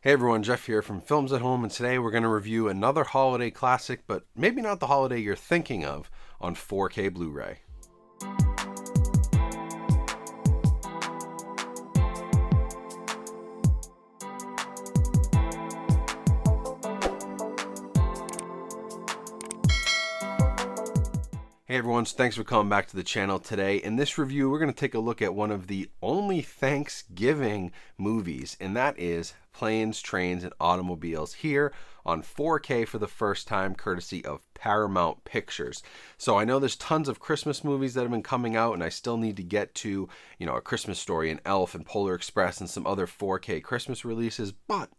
Hey everyone, Jeff here from Films at Home, and today we're going to review another holiday classic, but maybe not the holiday you're thinking of, on 4K Blu-ray. Hey everyone, so thanks for coming back to the channel today. In this review, we're going to take a look at one of the only Thanksgiving movies, and that is Planes, Trains, and Automobiles, here on 4K for the first time, courtesy of Paramount Pictures. So I know there's tons of Christmas movies that have been coming out, and I still need to get to, A Christmas Story and Elf and Polar Express and some other 4K Christmas releases, but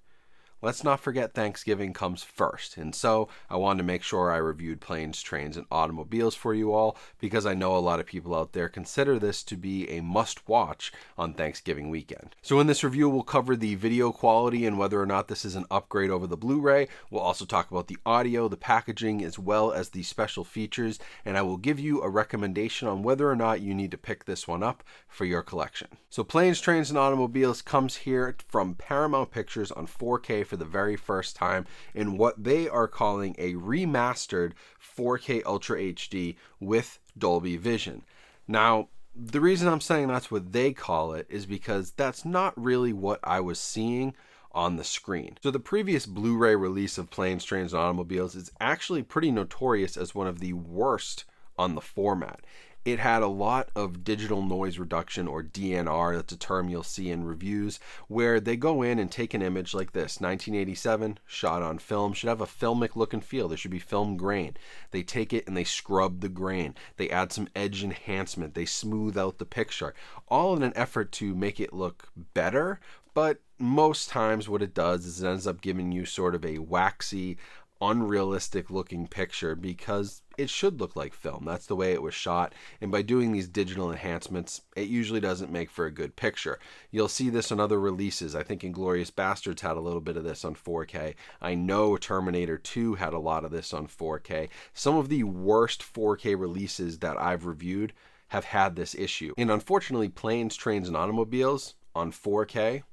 let's not forget Thanksgiving comes first, and so I wanted to make sure I reviewed Planes, Trains, and Automobiles for you all, because I know a lot of people out there consider this to be a must-watch on Thanksgiving weekend. So in this review, we'll cover the video quality and whether or not this is an upgrade over the Blu-ray. We'll also talk about the audio, the packaging, as well as the special features, and I will give you a recommendation on whether or not you need to pick this one up for your collection. So Planes, Trains, and Automobiles comes here from Paramount Pictures on 4K for the very first time in what they are calling a remastered 4K Ultra HD with Dolby Vision. Now, the reason I'm saying that's what they call it is because that's not really what I was seeing on the screen. So the previous Blu-ray release of Planes, Trains, and Automobiles is actually pretty notorious as one of the worst on the format. It had a lot of digital noise reduction, or DNR, that's a term you'll see in reviews, where they go in and take an image like this, 1987, shot on film, should have a filmic look and feel. There should be film grain. They take it and they scrub the grain. They add some edge enhancement. They smooth out the picture, all in an effort to make it look better, but most times what it does is it ends up giving you sort of a waxy, unrealistic looking picture because it should look like film. That's the way it was shot, and by doing these digital enhancements, it usually doesn't make for a good picture. You'll see this on other releases. I think Inglourious Basterds had a little bit of this on 4K. I know Terminator 2 had a lot of this on 4K. Some of the worst 4K releases that I've reviewed have had this issue, and unfortunately Planes, Trains, and Automobiles on 4K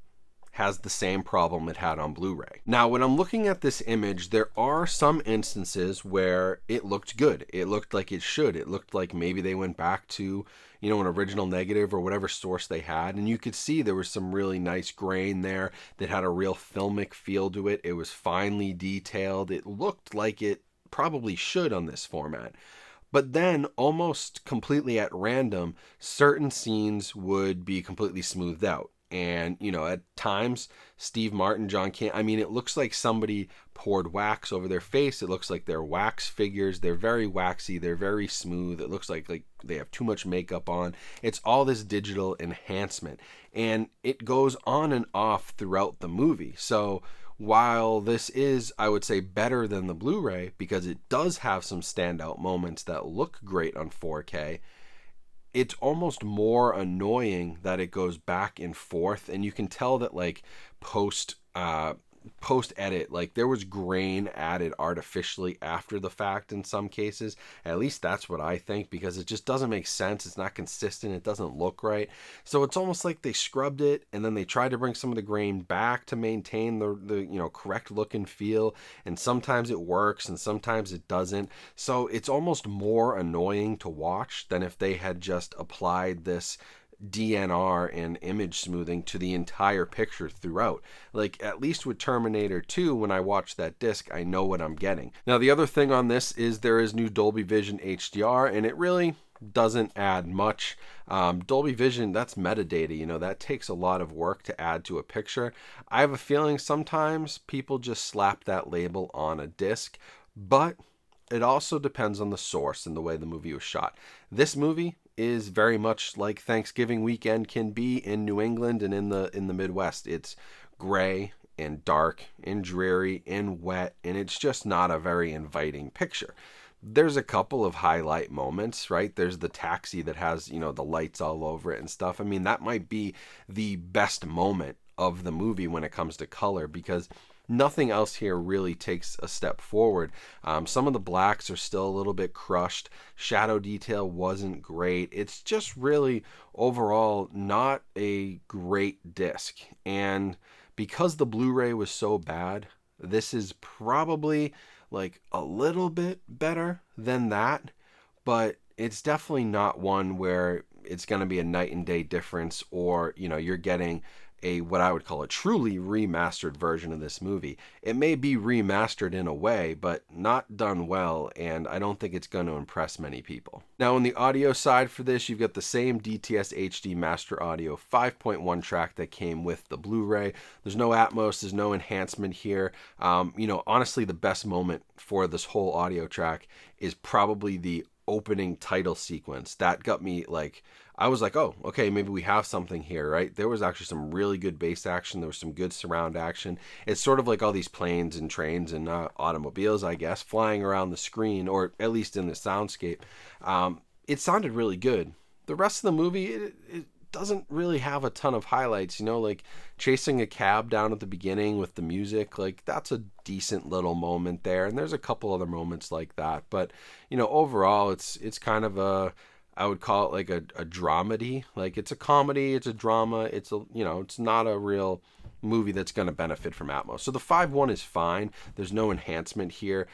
has the same problem it had on Blu-ray. Now, when I'm looking at this image, there are some instances where it looked good. It looked like it should. It looked like maybe they went back to, an original negative or whatever source they had, and you could see there was some really nice grain there that had a real filmic feel to it. It was finely detailed. It looked like it probably should on this format. But then, almost completely at random, certain scenes would be completely smoothed out. And, at times, Steve Martin, John Candy, it looks like somebody poured wax over their face. It looks like they're wax figures. They're very waxy. They're very smooth. It looks like they have too much makeup on. It's all this digital enhancement. And it goes on and off throughout the movie. So while this is, I would say, better than the Blu-ray, because it does have some standout moments that look great on 4K, it's almost more annoying that it goes back and forth, and you can tell that post edit, there was grain added artificially after the fact in some cases. At least that's what I think, because it just doesn't make sense. It's not consistent. It doesn't look right. So it's almost like they scrubbed it and then they tried to bring some of the grain back to maintain the correct look and feel, and sometimes it works and sometimes it doesn't. So it's almost more annoying to watch than if they had just applied this DNR and image smoothing to the entire picture throughout. At least with Terminator 2, when I watch that disc, I know what I'm getting. Now, the other thing on this is there is new Dolby Vision HDR, and it really doesn't add much. Dolby Vision, that's metadata, that takes a lot of work to add to a picture. I have a feeling sometimes people just slap that label on a disc, but it also depends on the source and the way the movie was shot. This movie is very much like Thanksgiving weekend can be in New England and in the Midwest. It's gray and dark and dreary and wet, and it's just not a very inviting picture. There's a couple of highlight moments, right? There's the taxi that has, the lights all over it and stuff. That might be the best moment of the movie when it comes to color, because nothing else here really takes a step forward. Some of the blacks are still a little bit crushed. Shadow detail wasn't great. It's just really overall not a great disc. And Because the Blu-ray was so bad, this is probably like a little bit better than that, but it's definitely not one where it's going to be a night and day difference, or you're getting a what I would call a truly remastered version of this movie. It may be remastered in a way, but not done well, and I don't think it's going to impress many people. Now, on the audio side for this, you've got the same DTS HD Master Audio 5.1 track that came with the Blu-ray. There's no Atmos, there's no enhancement here. Honestly, the best moment for this whole audio track is probably the opening title sequence. That got me like, I was like, oh, okay, maybe we have something here, right? There was actually some really good bass action. There was some good surround action. It's sort of like all these planes and trains and automobiles, I guess, flying around the screen, or at least in the soundscape. It sounded really good. The rest of the movie, it doesn't really have a ton of highlights, like chasing a cab down at the beginning with the music, like that's a decent little moment there, and there's a couple other moments like that, but overall it's kind of I would call it like a dramedy. Like it's a comedy, it's a drama, it's not a real movie that's going to benefit from Atmos. So the 5.1 is fine. There's no enhancement here.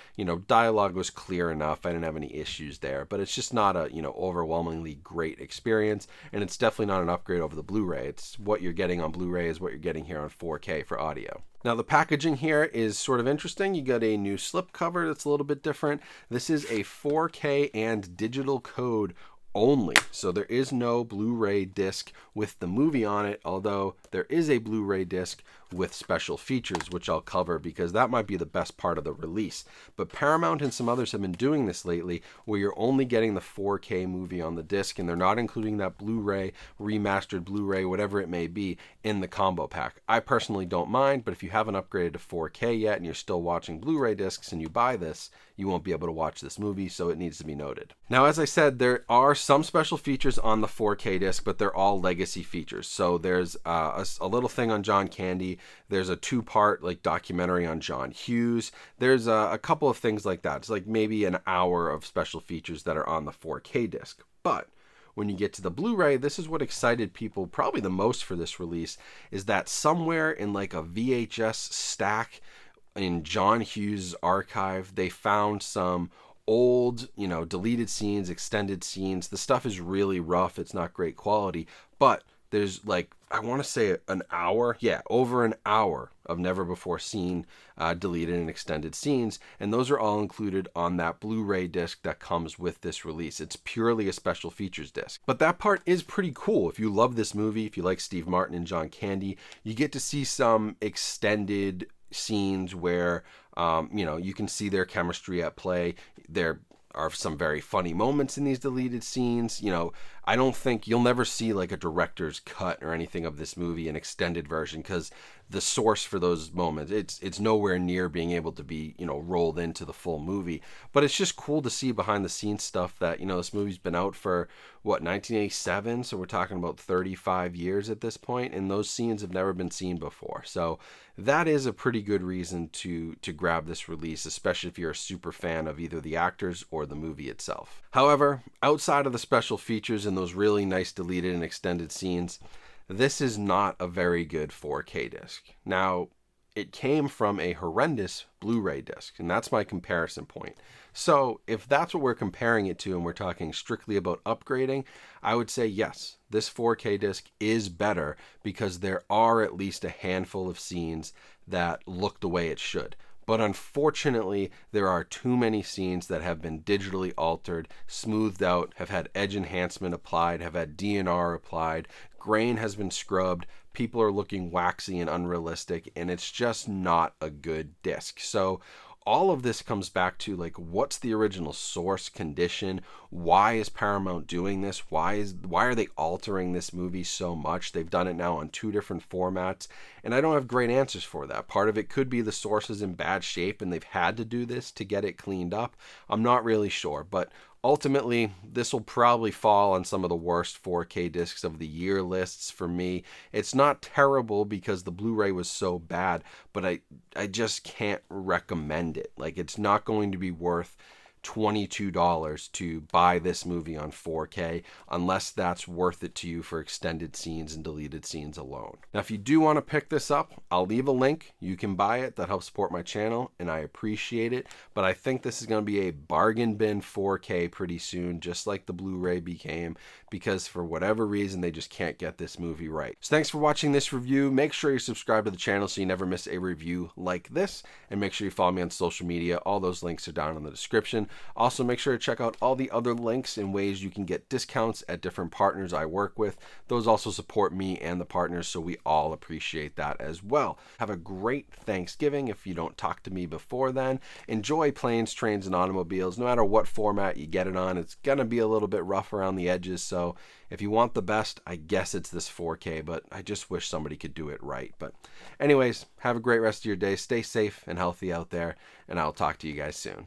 Dialogue was clear enough. I didn't have any issues there, but it's just not a, overwhelmingly great experience. And it's definitely not an upgrade over the Blu-ray. It's what you're getting on Blu-ray is what you're getting here on 4K for audio. Now the packaging here is sort of interesting. You got a new slip cover that's a little bit different. This is a 4K and digital code only. So there is no Blu-ray disc with the movie on it, although there is a Blu-ray disc with special features, which I'll cover because that might be the best part of the release. But Paramount and some others have been doing this lately, where you're only getting the 4K movie on the disc, and they're not including that Blu-ray, remastered Blu-ray, whatever it may be, in the combo pack. I personally don't mind, but if you haven't upgraded to 4K yet and you're still watching Blu-ray discs and you buy this, you won't be able to watch this movie, so it needs to be noted. Now, as I said, there are some special features on the 4K disc, but they're all legacy features. So there's a little thing on John Candy. There's a 2-part like documentary on John Hughes. There's a couple of things like that. It's like maybe an hour of special features that are on the 4K disc. But when you get to the Blu-ray, this is what excited people probably the most for this release, is that somewhere in like a VHS stack in John Hughes' archive, they found some old, deleted scenes, extended scenes. The stuff is really rough. It's not great quality, but there's like, I want to say an hour, over an hour of never before seen deleted and extended scenes, and those are all included on that Blu-ray disc that comes with this release. It's purely a special features disc, but that part is pretty cool. If you love this movie, if you like Steve Martin and John Candy, you get to see some extended scenes where you can see their chemistry at play. There are some very funny moments in these deleted scenes. I don't think you'll never see like a director's cut or anything of this movie, an extended version, because the source for those moments, it's nowhere near being able to be rolled into the full movie. But it's just cool to see behind the scenes stuff that this movie's been out for 1987, so we're talking about 35 years at this point, and those scenes have never been seen before. So that is a pretty good reason to grab this release, especially if you're a super fan of either the actors or the movie itself. However, outside of the special features and those really nice deleted and extended scenes, this is not a very good 4K disc. Now, it came from a horrendous Blu-ray disc, and that's my comparison point. So if that's what we're comparing it to and we're talking strictly about upgrading, I would say yes, this 4K disc is better because there are at least a handful of scenes that look the way it should. But unfortunately, there are too many scenes that have been digitally altered, smoothed out, have had edge enhancement applied, have had DNR applied, grain has been scrubbed, people are looking waxy and unrealistic, and it's just not a good disc. So all of this comes back to like, what's the original source condition? Why is Paramount doing this? Why are they altering this movie so much? They've done it now on 2 different formats, and I don't have great answers for that. Part of it could be the source is in bad shape and they've had to do this to get it cleaned up. I'm not really sure, but ultimately, this will probably fall on some of the worst 4K discs of the year lists for me. It's not terrible because the Blu-ray was so bad, but I just can't recommend it. Like, it's not going to be worth $22 to buy this movie on 4K unless that's worth it to you for extended scenes and deleted scenes alone. Now, if you do want to pick this up, I'll leave a link. You can buy it. That helps support my channel, and I appreciate it. But I think this is going to be a bargain bin 4K pretty soon, just like the Blu-ray became, because for whatever reason, they just can't get this movie right. So thanks for watching this review. Make sure you subscribe to the channel so you never miss a review like this, and make sure you follow me on social media. All those links are down in the description. Also, make sure to check out all the other links and ways you can get discounts at different partners I work with. Those also support me and the partners, so we all appreciate that as well. Have a great Thanksgiving if you don't talk to me before then. Enjoy Planes, Trains, and Automobiles. No matter what format you get it on, it's going to be a little bit rough around the edges, so if you want the best, I guess it's this 4K, but I just wish somebody could do it right. But anyways, have a great rest of your day. Stay safe and healthy out there, and I'll talk to you guys soon.